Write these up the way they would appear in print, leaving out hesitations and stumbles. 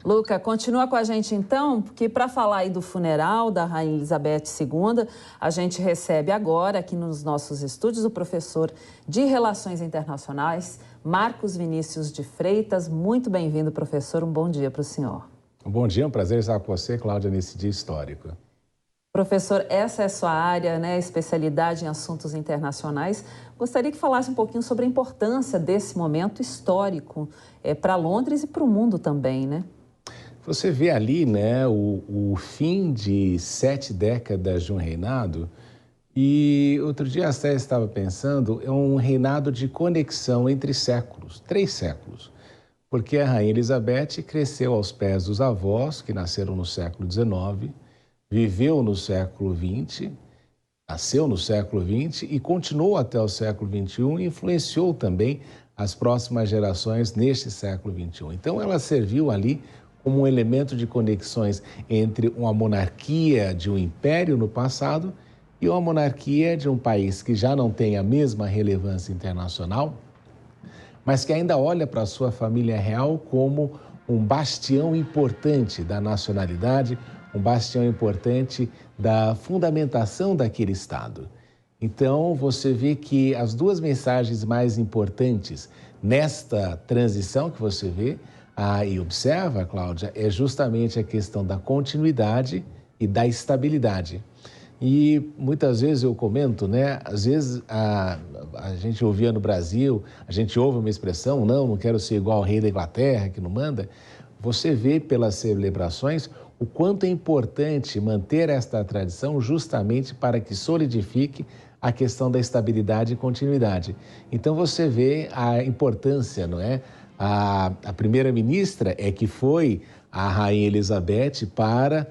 Luca, continua com a gente então, porque para falar aí do funeral da Rainha Elizabeth II, a gente recebe agora aqui nos nossos estúdios o professor de Relações Internacionais, Marcos Vinícius de Freitas. Muito bem-vindo, professor. Um bom dia para o senhor. Um bom dia, um prazer estar com você, Cláudia, nesse dia histórico. Professor, essa é a sua área, né, especialidade em assuntos internacionais. Gostaria que falasse um pouquinho sobre a importância desse momento histórico para Londres e para o mundo também, né? Você vê ali, né, o fim de 7 décadas de um reinado, e outro dia até estava pensando, é um reinado de conexão entre séculos, 3 séculos, porque a Rainha Elizabeth cresceu aos pés dos avós, que nasceram no século XIX, viveu no século XX, nasceu no século XX e continuou até o século XXI e influenciou também as próximas gerações neste século XXI. Então, ela serviu ali como um elemento de conexões entre uma monarquia de um império no passado e uma monarquia de um país que já não tem a mesma relevância internacional, mas que ainda olha para a sua família real como um bastião importante da nacionalidade, um bastião importante da fundamentação daquele Estado. Então, você vê que as duas mensagens mais importantes nesta transição que você vê e observa, Cláudia, é justamente a questão da continuidade e da estabilidade. E muitas vezes eu comento, né? Às vezes a gente ouvia no Brasil, a gente ouve uma expressão, não quero ser igual ao rei da Inglaterra, que não manda. Você vê pelas celebrações o quanto é importante manter esta tradição justamente para que solidifique a questão da estabilidade e continuidade. Então você vê a importância, não é? A primeira-ministra é que foi a Rainha Elizabeth para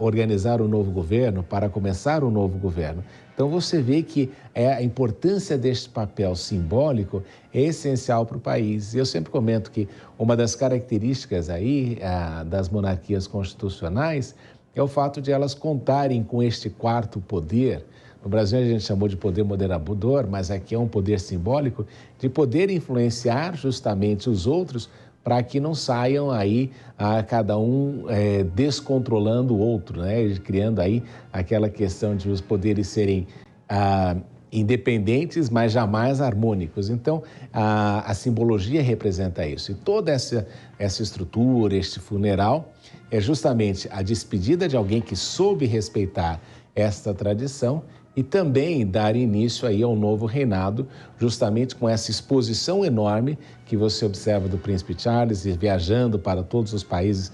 organizar um novo governo, para começar um novo governo. Então você vê que a importância deste papel simbólico é essencial para o país. E eu sempre comento que uma das características aí das monarquias constitucionais é o fato de elas contarem com este quarto poder. No Brasil a gente chamou de poder moderador, mas aqui é um poder simbólico de poder influenciar justamente os outros para que não saiam aí cada um descontrolando o outro, né? Criando aí aquela questão de os poderes serem independentes, mas jamais harmônicos. Então, a simbologia representa isso. E toda essa estrutura, este funeral, é justamente a despedida de alguém que soube respeitar esta tradição e também dar início aí ao novo reinado, justamente com essa exposição enorme que você observa do Príncipe Charles, viajando para todos os países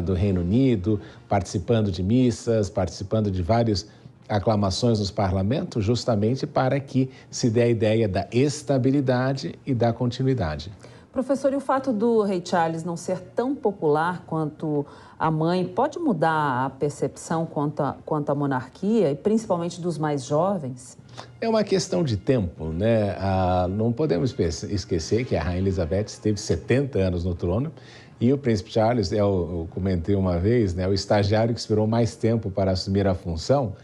do Reino Unido, participando de missas, participando de várias aclamações nos parlamentos, justamente para que se dê a ideia da estabilidade e da continuidade. Professor, e o fato do rei Charles não ser tão popular quanto a mãe pode mudar a percepção quanto à monarquia e principalmente dos mais jovens? É uma questão de tempo, né? Não podemos esquecer que a Rainha Elizabeth esteve 70 anos no trono e o Príncipe Charles, eu comentei uma vez, né, o estagiário que esperou mais tempo para assumir a função,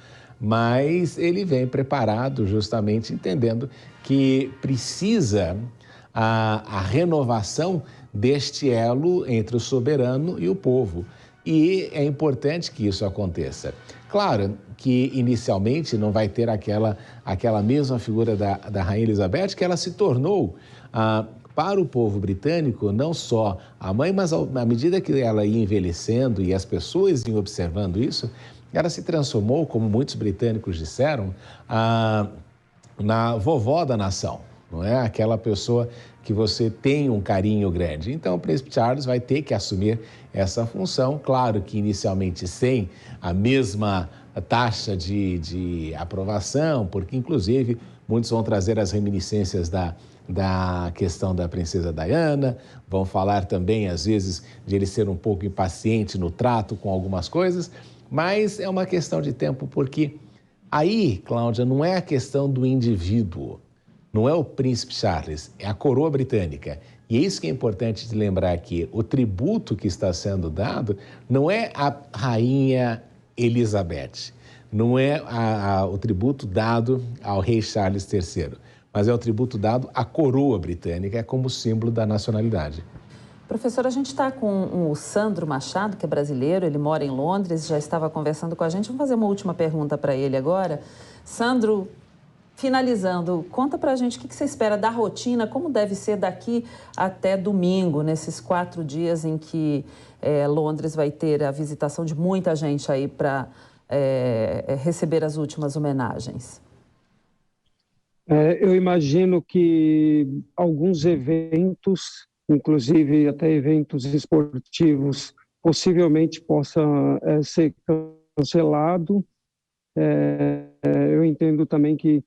mas ele vem preparado justamente entendendo que precisa a renovação deste elo entre o soberano e o povo. E é importante que isso aconteça. Claro que inicialmente não vai ter aquela mesma figura da Rainha Elizabeth que ela se tornou para o povo britânico, não só a mãe, mas à medida que ela ia envelhecendo e as pessoas iam observando isso, ela se transformou, como muitos britânicos disseram, na vovó da nação. Não é aquela pessoa que você tem um carinho grande. Então, o Príncipe Charles vai ter que assumir essa função, claro que inicialmente sem a mesma taxa de aprovação, porque inclusive muitos vão trazer as reminiscências da questão da princesa Diana, vão falar também às vezes de ele ser um pouco impaciente no trato com algumas coisas, mas é uma questão de tempo, porque aí, Cláudia, não é a questão do indivíduo, não é o Príncipe Charles, é a coroa britânica. E é isso que é importante de lembrar aqui. O tributo que está sendo dado não é a Rainha Elizabeth, não é o tributo dado ao rei Charles III, mas é o tributo dado à coroa britânica como símbolo da nacionalidade. Professor, a gente está com o Sandro Machado, que é brasileiro, ele mora em Londres, já estava conversando com a gente. Vamos fazer uma última pergunta para ele agora. Sandro, finalizando, conta para a gente o que você espera da rotina, como deve ser daqui até domingo, nesses 4 dias em que Londres vai ter a visitação de muita gente aí para receber as últimas homenagens. Eu imagino que alguns eventos, inclusive até eventos esportivos, possivelmente possam ser cancelados. Eu entendo também que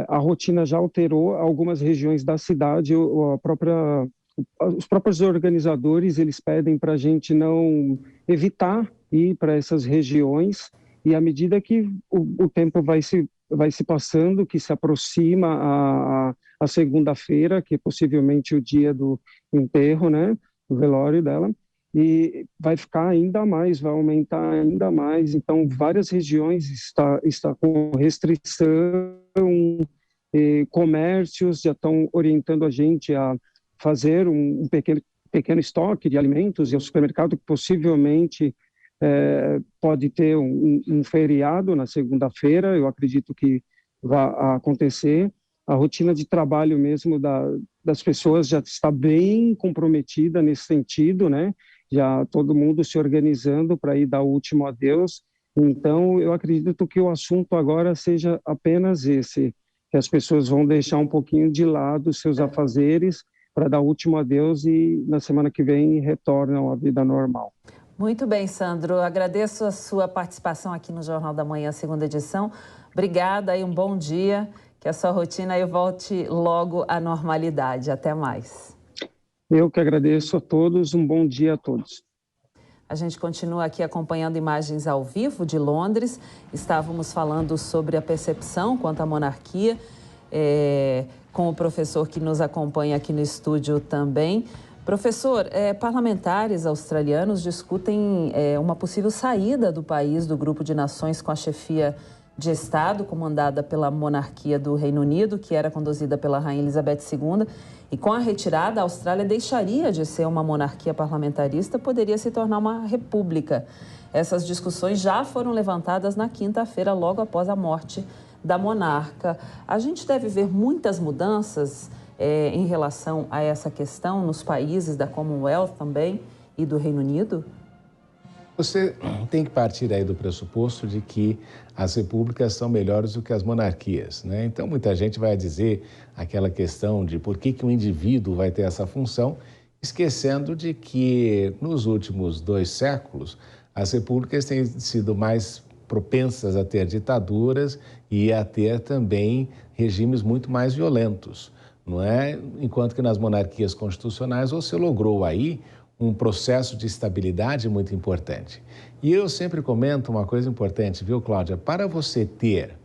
a rotina já alterou algumas regiões da cidade. Os próprios organizadores, eles pedem para a gente não evitar ir para essas regiões, e à medida que o tempo vai se passando, que se aproxima a segunda-feira, que é possivelmente o dia do enterro, né, do velório dela, e vai ficar ainda mais, vai aumentar ainda mais. Então, várias regiões está com restrição, comércios já estão orientando a gente a fazer um pequeno estoque de alimentos, e o supermercado que possivelmente pode ter um feriado na segunda-feira, eu acredito que vai acontecer. A rotina de trabalho mesmo das pessoas já está bem comprometida nesse sentido, né? Já todo mundo se organizando para ir dar o último adeus. Então, eu acredito que o assunto agora seja apenas esse, que as pessoas vão deixar um pouquinho de lado seus afazeres para dar o último adeus e na semana que vem retornam à vida normal. Muito bem, Sandro. Agradeço a sua participação aqui no Jornal da Manhã, segunda edição. Obrigada e um bom dia. Que a sua rotina aí volte logo à normalidade. Até mais. Eu que agradeço a todos. Um bom dia a todos. A gente continua aqui acompanhando imagens ao vivo de Londres. Estávamos falando sobre a percepção quanto à monarquia, com o professor que nos acompanha aqui no estúdio também. Professor, parlamentares australianos discutem uma possível saída do país do grupo de nações com a chefia de Estado, comandada pela monarquia do Reino Unido, que era conduzida pela Rainha Elizabeth II. E com a retirada, a Austrália deixaria de ser uma monarquia parlamentarista, poderia se tornar uma república. Essas discussões já foram levantadas na quinta-feira, logo após a morte da monarca. A gente deve ver muitas mudanças em relação a essa questão nos países da Commonwealth também e do Reino Unido? Você tem que partir aí do pressuposto de que as repúblicas são melhores do que as monarquias, né? Então, muita gente vai dizer aquela questão de por que um indivíduo vai ter essa função, esquecendo de que nos últimos 2 séculos as repúblicas têm sido mais propensas a ter ditaduras e a ter também regimes muito mais violentos, não é? Enquanto que nas monarquias constitucionais você logrou aí um processo de estabilidade muito importante. E eu sempre comento uma coisa importante, viu, Cláudia? Para você ter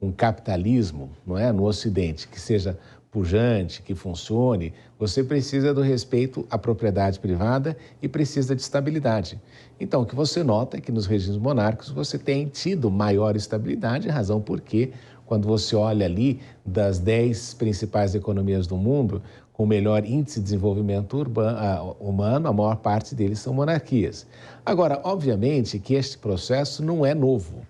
um capitalismo, não é, no Ocidente, que seja pujante, que funcione, você precisa do respeito à propriedade privada e precisa de estabilidade. Então, o que você nota é que nos regimes monárquicos você tem tido maior estabilidade, razão porque, quando você olha ali das 10 principais economias do mundo, com o melhor índice de desenvolvimento humano, a maior parte deles são monarquias. Agora, obviamente que este processo não é novo.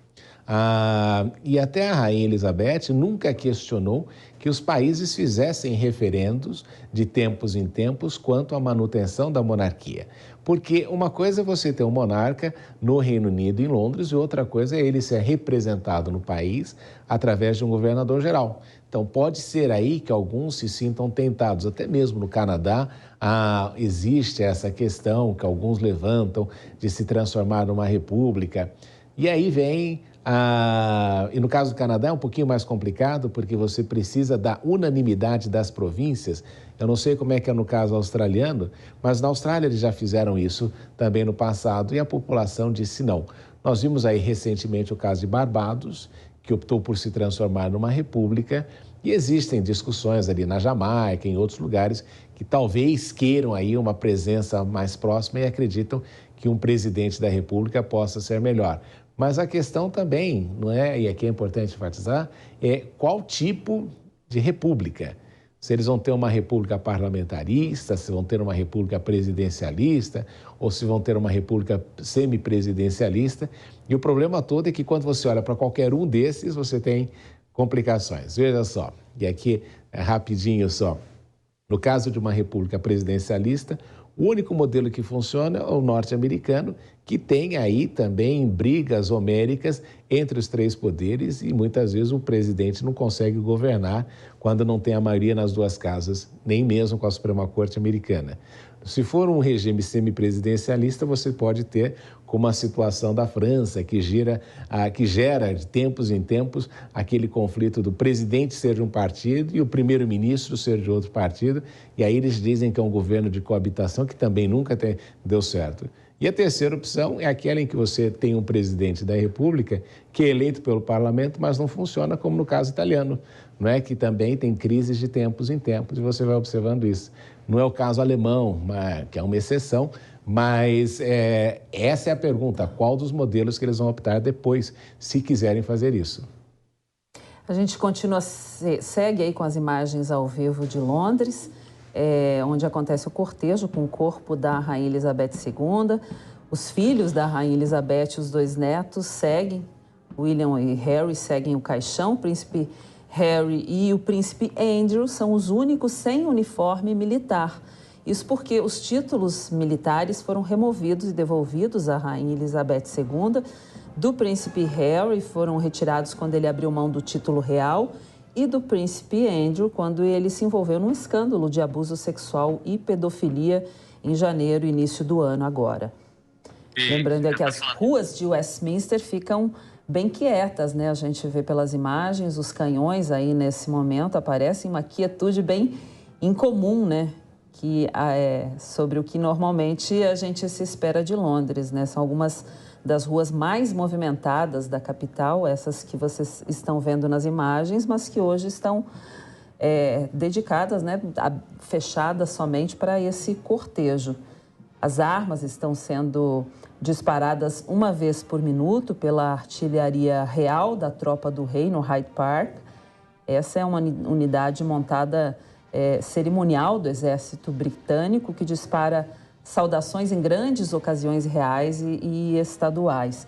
E até a Rainha Elizabeth nunca questionou que os países fizessem referendos de tempos em tempos quanto à manutenção da monarquia. Porque uma coisa é você ter um monarca no Reino Unido, em Londres, e outra coisa é ele ser representado no país através de um governador-geral. Então, pode ser aí que alguns se sintam tentados, até mesmo no Canadá, existe essa questão que alguns levantam de se transformar numa república. E aí vem, e no caso do Canadá é um pouquinho mais complicado, porque você precisa da unanimidade das províncias. Eu não sei como é que é no caso australiano, mas na Austrália eles já fizeram isso também no passado e a população disse não. Nós vimos aí recentemente o caso de Barbados, que optou por se transformar numa república, e existem discussões ali na Jamaica, em outros lugares, que talvez queiram aí uma presença mais próxima e acreditam que um presidente da república possa ser melhor. Mas a questão também, não é, e aqui é importante enfatizar, é qual tipo de república. Se eles vão ter uma república parlamentarista, se vão ter uma república presidencialista, ou se vão ter uma república semipresidencialista. E o problema todo é que quando você olha para qualquer um desses, você tem complicações. Veja só, e aqui é rapidinho só. No caso de uma república presidencialista, o único modelo que funciona é o norte-americano, que tem aí também brigas homéricas entre os três poderes e muitas vezes o presidente não consegue governar quando não tem a maioria nas duas casas, nem mesmo com a Suprema Corte americana. Se for um regime semipresidencialista, você pode ter como a situação da França, que gera de tempos em tempos aquele conflito do presidente ser de um partido e o primeiro-ministro ser de outro partido, e aí eles dizem que é um governo de coabitação que também nunca deu certo. E a terceira opção é aquela em que você tem um presidente da República que é eleito pelo parlamento, mas não funciona como no caso italiano, não é? Que também tem crises de tempos em tempos e você vai observando isso. Não é o caso alemão, que é uma exceção, mas essa é a pergunta, qual dos modelos que eles vão optar depois, se quiserem fazer isso? A gente segue aí com as imagens ao vivo de Londres, onde acontece o cortejo com o corpo da Rainha Elizabeth II. Os filhos da Rainha Elizabeth, os dois netos, seguem, William e Harry seguem o caixão. O príncipe Harry e o príncipe Andrew são os únicos sem uniforme militar. Isso porque os títulos militares foram removidos e devolvidos à Rainha Elizabeth II. Do príncipe Harry foram retirados quando ele abriu mão do título real e do príncipe Andrew quando ele se envolveu num escândalo de abuso sexual e pedofilia em janeiro, início do ano agora. Lembrando que as ruas de Westminster ficam bem quietas, né? A gente vê pelas imagens, os canhões aí nesse momento aparecem, uma quietude bem incomum, né? Que sobre o que normalmente a gente se espera de Londres, né? São algumas das ruas mais movimentadas da capital, essas que vocês estão vendo nas imagens, mas que hoje estão dedicadas, né? Fechadas somente para esse cortejo. As armas estão sendo disparadas uma vez por minuto pela artilharia real da tropa do rei no Hyde Park. Essa é uma unidade montada cerimonial do exército britânico que dispara saudações em grandes ocasiões reais e estaduais.